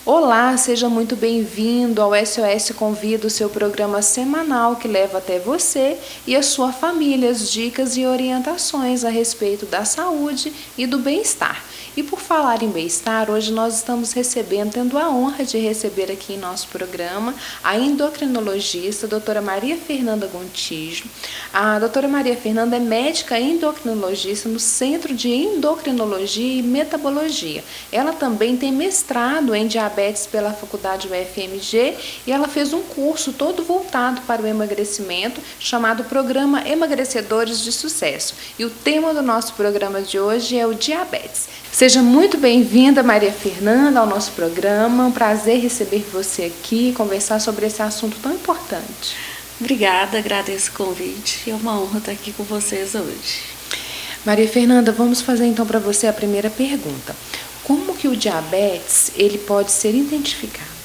Olá, seja muito bem-vindo ao SOS Convido, seu programa semanal que leva até você e a sua família as dicas e orientações a respeito da saúde e do bem-estar. E por falar em bem-estar, hoje nós estamos tendo a honra de receber aqui em nosso programa a endocrinologista, a doutora Maria Fernanda Gontijo. A doutora Maria Fernanda é médica endocrinologista no Centro de Endocrinologia e Metabologia. Ela também tem mestrado em diabetes pela Faculdade UFMG e ela fez um curso todo voltado para o emagrecimento, chamado Programa Emagrecedores de Sucesso. E o tema do nosso programa de hoje é o diabetes. Seja muito bem-vinda, Maria Fernanda, ao nosso programa. É um prazer receber você aqui e conversar sobre esse assunto tão importante. Obrigada, agradeço o convite. É uma honra estar aqui com vocês hoje. Maria Fernanda, vamos fazer então para você a primeira pergunta. Como que o diabetes ele pode ser identificado?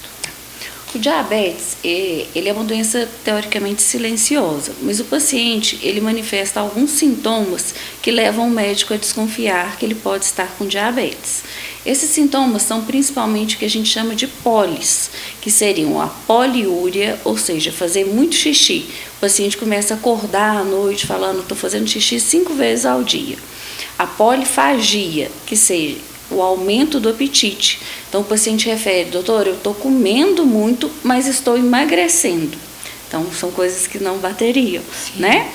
O diabetes, ele é uma doença teoricamente silenciosa, mas o paciente, ele manifesta alguns sintomas que levam o médico a desconfiar que ele pode estar com diabetes. Esses sintomas são principalmente o que a gente chama de pólis, que seriam a poliúria, ou seja, fazer muito xixi. O paciente começa a acordar à noite falando, estou fazendo xixi 5 vezes ao dia. A polifagia, que seja o aumento do apetite. Então, o paciente refere, doutor, eu estou comendo muito, mas estou emagrecendo. Então, são coisas que não bateriam, né?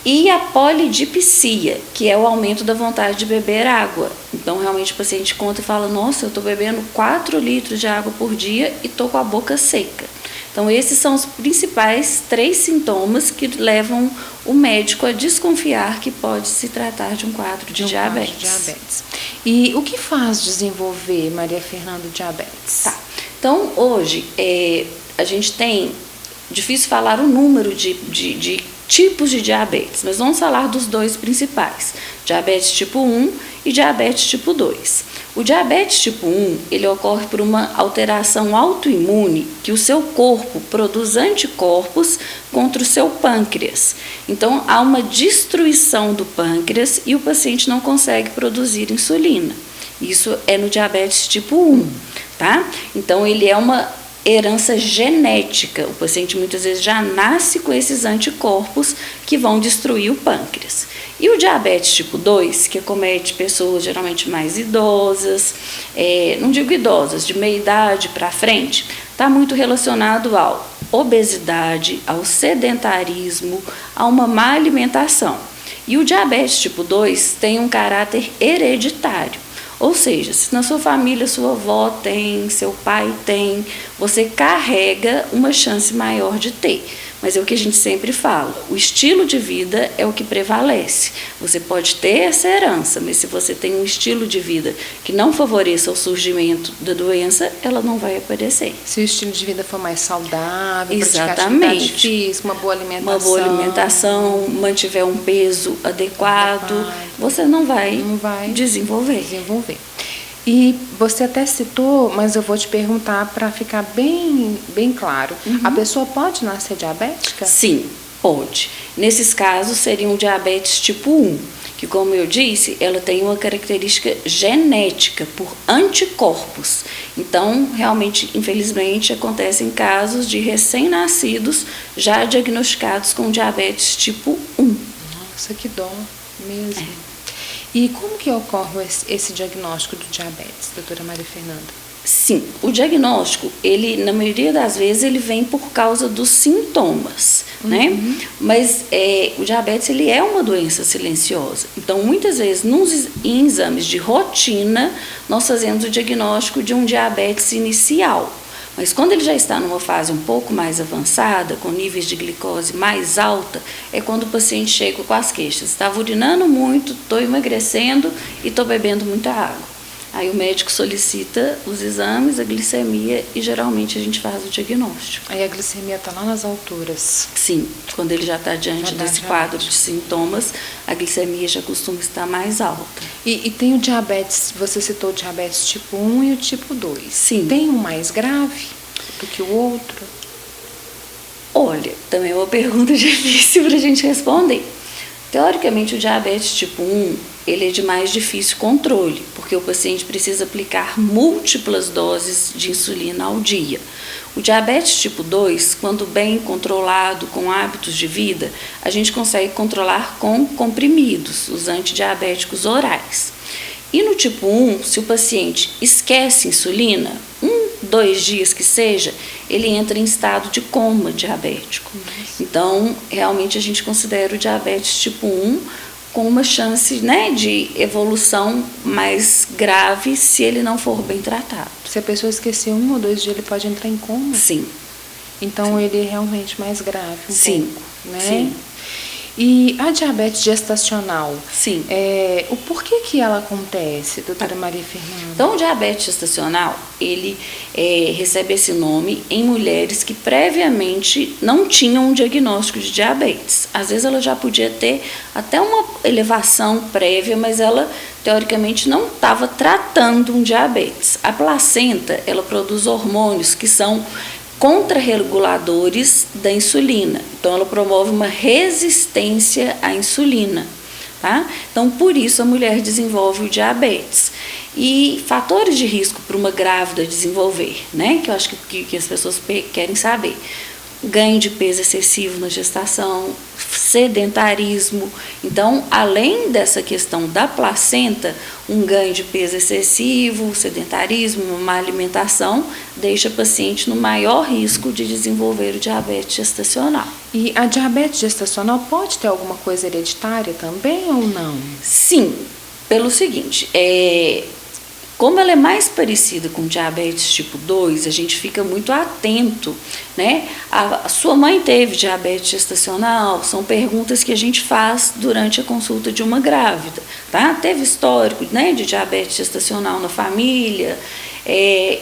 E a polidipsia, que é o aumento da vontade de beber água. Então, realmente, o paciente conta e fala, nossa, eu estou bebendo 4 litros de água por dia e estou com a boca seca. Então, esses são os principais 3 sintomas que levam o médico a desconfiar que pode se tratar de um quadro de diabetes. E o que faz desenvolver, Maria Fernanda, o diabetes? Tá. Então, hoje, a gente tem, difícil falar o número de tipos de diabetes, mas vamos falar dos 2 principais, diabetes tipo 1 e diabetes tipo 2. O diabetes tipo 1, ele ocorre por uma alteração autoimune que o seu corpo produz anticorpos contra o seu pâncreas. Então, há uma destruição do pâncreas e o paciente não consegue produzir insulina. Isso é no diabetes tipo 1, tá? Então, ele é uma herança genética. O paciente muitas vezes já nasce com esses anticorpos que vão destruir o pâncreas. E o diabetes tipo 2, que acomete pessoas geralmente mais idosas, não digo idosas, de meia idade para frente, está muito relacionado à obesidade, ao sedentarismo, a uma má alimentação. E o diabetes tipo 2 tem um caráter hereditário. Ou seja, se na sua família sua avó tem, seu pai tem, você carrega uma chance maior de ter. Mas é o que a gente sempre fala, o estilo de vida é o que prevalece. Você pode ter essa herança, mas se você tem um estilo de vida que não favoreça o surgimento da doença, ela não vai aparecer. Se o estilo de vida for mais saudável, exatamente, atividade física, uma boa alimentação, mantiver um peso adequado, você não vai desenvolver. E você até citou, mas eu vou te perguntar para ficar bem claro. A pessoa pode nascer diabética? Sim, pode. Nesses casos, seria um diabetes tipo 1, que, como eu disse, ela tem uma característica genética por anticorpos. Então, realmente, infelizmente, acontecem casos de recém-nascidos já diagnosticados com diabetes tipo 1. Nossa, que dó mesmo. E como que ocorre esse diagnóstico do diabetes, doutora Maria Fernanda? Sim, o diagnóstico, ele, na maioria das vezes, ele vem por causa dos sintomas, né? Mas o diabetes, ele é uma doença silenciosa. Então, muitas vezes, em exames de rotina, nós fazemos o diagnóstico de um diabetes inicial. Mas quando ele já está numa fase um pouco mais avançada, com níveis de glicose mais alta, é quando o paciente chega com as queixas. Estava urinando muito, estou emagrecendo e estou bebendo muita água. Aí o médico solicita os exames, a glicemia e geralmente a gente faz o diagnóstico. Aí a glicemia está lá nas alturas. Sim, quando ele já está diante desse quadro de sintomas, a glicemia já costuma estar mais alta. E tem o diabetes, você citou o diabetes tipo 1 e o tipo 2. Sim. Tem um mais grave do que o outro? Olha, também é uma pergunta difícil para a gente responder. Teoricamente, o diabetes tipo 1, ele é de mais difícil controle, porque o paciente precisa aplicar múltiplas doses de insulina ao dia. O diabetes tipo 2, quando bem controlado, com hábitos de vida, a gente consegue controlar com comprimidos, os antidiabéticos orais. E no tipo 1, se o paciente esquece insulina, 2 dias que seja, ele entra em estado de coma diabético. Então, realmente a gente considera o diabetes tipo 1 com uma chance, né, de evolução mais grave se ele não for bem tratado. Se a pessoa esquecer 1 ou 2 dias, ele pode entrar em coma? Sim. Então, Sim. ele é realmente mais grave Sim. pouco, né? Sim. E a diabetes gestacional, Sim. O porquê que ela acontece, doutora Maria Fernanda? Então, o diabetes gestacional, ele recebe esse nome em mulheres que previamente não tinham um diagnóstico de diabetes. Às vezes ela já podia ter até uma elevação prévia, mas ela, teoricamente, não estava tratando um diabetes. A placenta, ela produz hormônios que são contrarreguladores da insulina. Então, ela promove uma resistência à insulina. Tá? Então, por isso a mulher desenvolve o diabetes. E fatores de risco para uma grávida desenvolver, né? Que eu acho que as pessoas querem saber. Ganho de peso excessivo na gestação, sedentarismo. Então, além dessa questão da placenta, um ganho de peso excessivo, sedentarismo, uma má alimentação, deixa a paciente no maior risco de desenvolver o diabetes gestacional. E a diabetes gestacional pode ter alguma coisa hereditária também ou não? Sim, pelo seguinte, como ela é mais parecida com diabetes tipo 2, a gente fica muito atento, né? A sua mãe teve diabetes gestacional? São perguntas que a gente faz durante a consulta de uma grávida, tá? Teve histórico, né, de diabetes gestacional na família?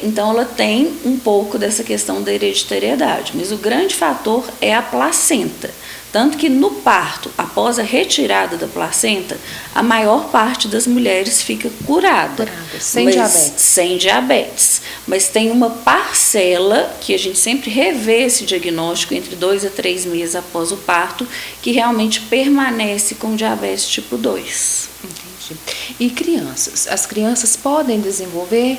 Então ela tem um pouco dessa questão da hereditariedade, mas o grande fator é a placenta. Tanto que no parto, após a retirada da placenta, a maior parte das mulheres fica curada. Sem diabetes. Sem diabetes. Mas tem uma parcela que a gente sempre revê esse diagnóstico entre 2 a 3 meses após o parto, que realmente permanece com diabetes tipo 2. Entendi. E crianças? As crianças podem desenvolver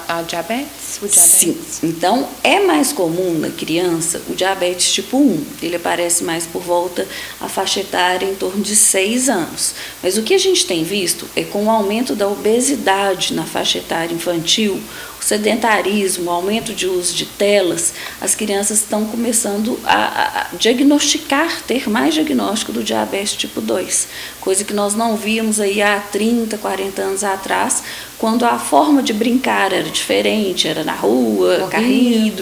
a diabetes? O diabetes? Sim. Então, é mais comum na criança o diabetes tipo 1. Ele aparece mais por volta a faixa etária em torno de 6 anos. Mas o que a gente tem visto é com o aumento da obesidade na faixa etária infantil, o sedentarismo, o aumento de uso de telas, as crianças estão começando a diagnosticar, ter mais diagnóstico do diabetes tipo 2, coisa que nós não víamos aí há 30, 40 anos atrás, quando a forma de brincar era diferente, era na rua,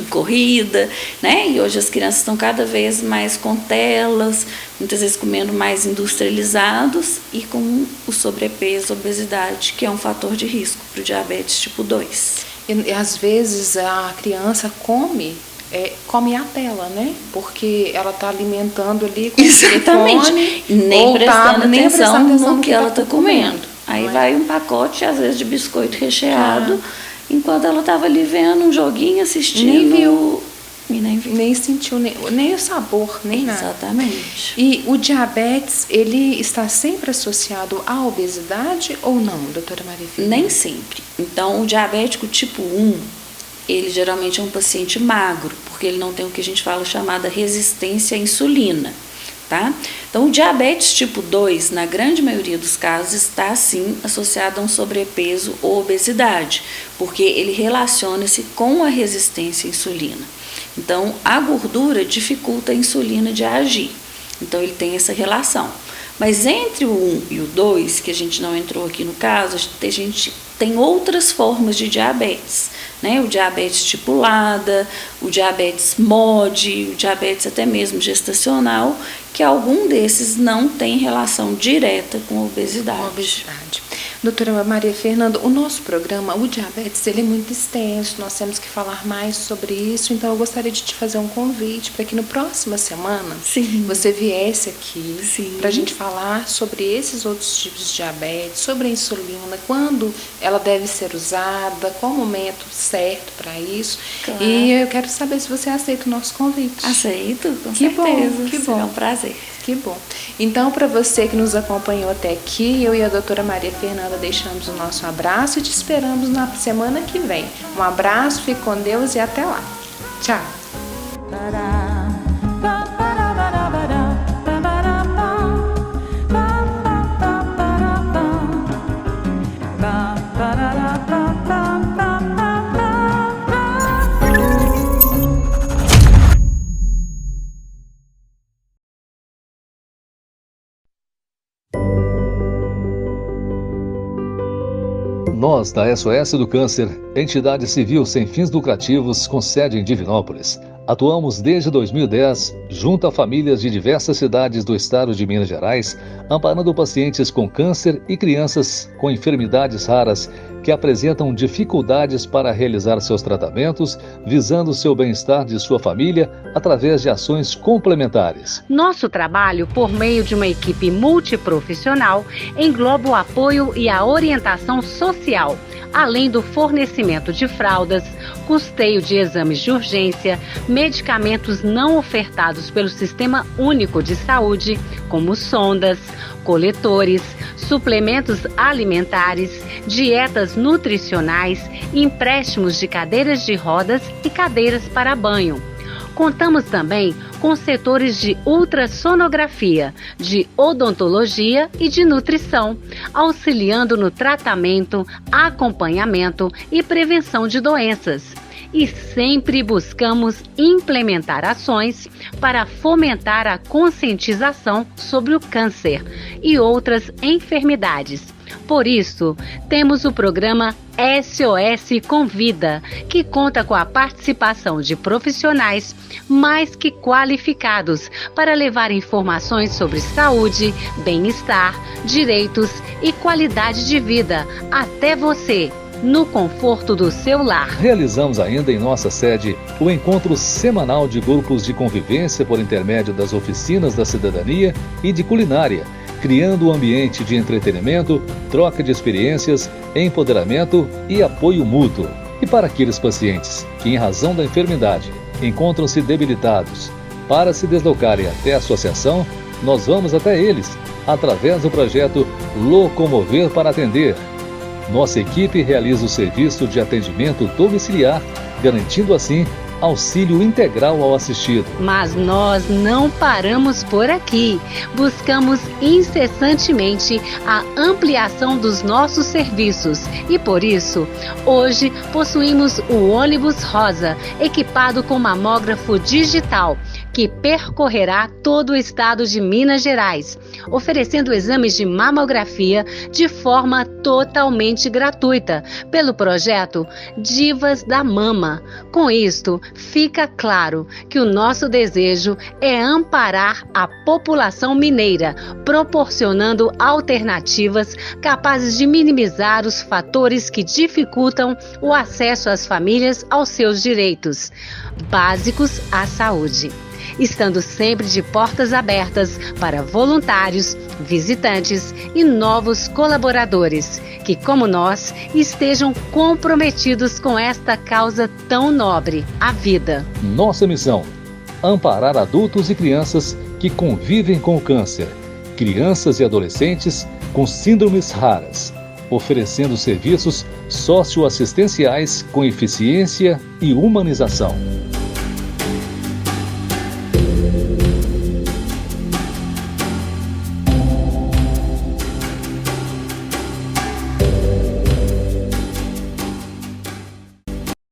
corrida, né? E hoje as crianças estão cada vez mais com telas, muitas vezes comendo mais industrializados e com o sobrepeso, obesidade, que é um fator de risco para o diabetes tipo 2. E às vezes a criança come a tela, né? Porque ela está alimentando ali com exatamente, o telefone, nem prestando atenção no que ela está comendo. Aí não é? vai um pacote, às vezes, de biscoito recheado, enquanto ela estava ali vendo um joguinho, assistindo. Nem viu. E nem viu. Nem sentiu nem o sabor, nem nada. Exatamente. E o diabetes, ele está sempre associado à obesidade ou não, doutora Maria Fernanda? Nem sempre. Então, o diabético tipo 1, ele geralmente é um paciente magro, porque ele não tem o que a gente fala chamada resistência à insulina. Tá? Então, o diabetes tipo 2, na grande maioria dos casos, está sim associado a um sobrepeso ou obesidade, porque ele relaciona-se com a resistência à insulina. Então, a gordura dificulta a insulina de agir. Então, ele tem essa relação. Mas entre o 1 e o 2, que a gente não entrou aqui no caso, a gente tem outras formas de diabetes, né? O diabetes estipulada, o diabetes MOD, o diabetes até mesmo gestacional, que algum desses não tem relação direta com a obesidade. Doutora Maria Fernanda, o nosso programa, o diabetes, ele é muito extenso, nós temos que falar mais sobre isso, então eu gostaria de te fazer um convite para que no próxima semana você viesse aqui para a gente falar sobre esses outros tipos de diabetes, sobre a insulina, quando ela deve ser usada, qual o momento certo para isso. Claro. E eu quero saber se você aceita o nosso convite. Aceito, com certeza. Que bom. Será um prazer. Que bom. Então, para você que nos acompanhou até aqui, eu e a doutora Maria Fernanda deixamos o nosso abraço e te esperamos na semana que vem. Um abraço, fique com Deus e até lá. Tchau. Nós, da SOS do Câncer, entidade civil sem fins lucrativos com sede em Divinópolis, atuamos desde 2010 junto a famílias de diversas cidades do estado de Minas Gerais, amparando pacientes com câncer e crianças com enfermidades raras que apresentam dificuldades para realizar seus tratamentos, visando o seu bem-estar de sua família através de ações complementares. Nosso trabalho, por meio de uma equipe multiprofissional, engloba o apoio e a orientação social, além do fornecimento de fraldas, custeio de exames de urgência, medicamentos não ofertados pelo Sistema Único de Saúde, como sondas, coletores, suplementos alimentares, dietas nutricionais, empréstimos de cadeiras de rodas e cadeiras para banho. Contamos também com setores de ultrassonografia, de odontologia e de nutrição, auxiliando no tratamento, acompanhamento e prevenção de doenças. E sempre buscamos implementar ações para fomentar a conscientização sobre o câncer e outras enfermidades. Por isso, temos o programa SOS Convida, que conta com a participação de profissionais mais que qualificados para levar informações sobre saúde, bem-estar, direitos e qualidade de vida até você, no conforto do seu lar. Realizamos ainda em nossa sede o encontro semanal de grupos de convivência por intermédio das oficinas da cidadania e de culinária, criando um ambiente de entretenimento, troca de experiências, empoderamento e apoio mútuo. E para aqueles pacientes que, em razão da enfermidade, encontram-se debilitados, para se deslocarem até a associação, nós vamos até eles, através do projeto Locomover para Atender. Nossa equipe realiza o serviço de atendimento domiciliar, garantindo assim auxílio integral ao assistido. Mas nós não paramos por aqui. Buscamos incessantemente a ampliação dos nossos serviços e, por isso, hoje possuímos o ônibus rosa, equipado com mamógrafo digital, que percorrerá todo o estado de Minas Gerais, oferecendo exames de mamografia de forma totalmente gratuita, pelo projeto Divas da Mama. Com isto, fica claro que o nosso desejo é amparar a população mineira, proporcionando alternativas capazes de minimizar os fatores que dificultam o acesso às famílias aos seus direitos básicos à saúde, estando sempre de portas abertas para voluntários, visitantes e novos colaboradores que, como nós, estejam comprometidos com esta causa tão nobre, a vida. Nossa missão: amparar adultos e crianças que convivem com o câncer, crianças e adolescentes com síndromes raras, oferecendo serviços socioassistenciais com eficiência e humanização.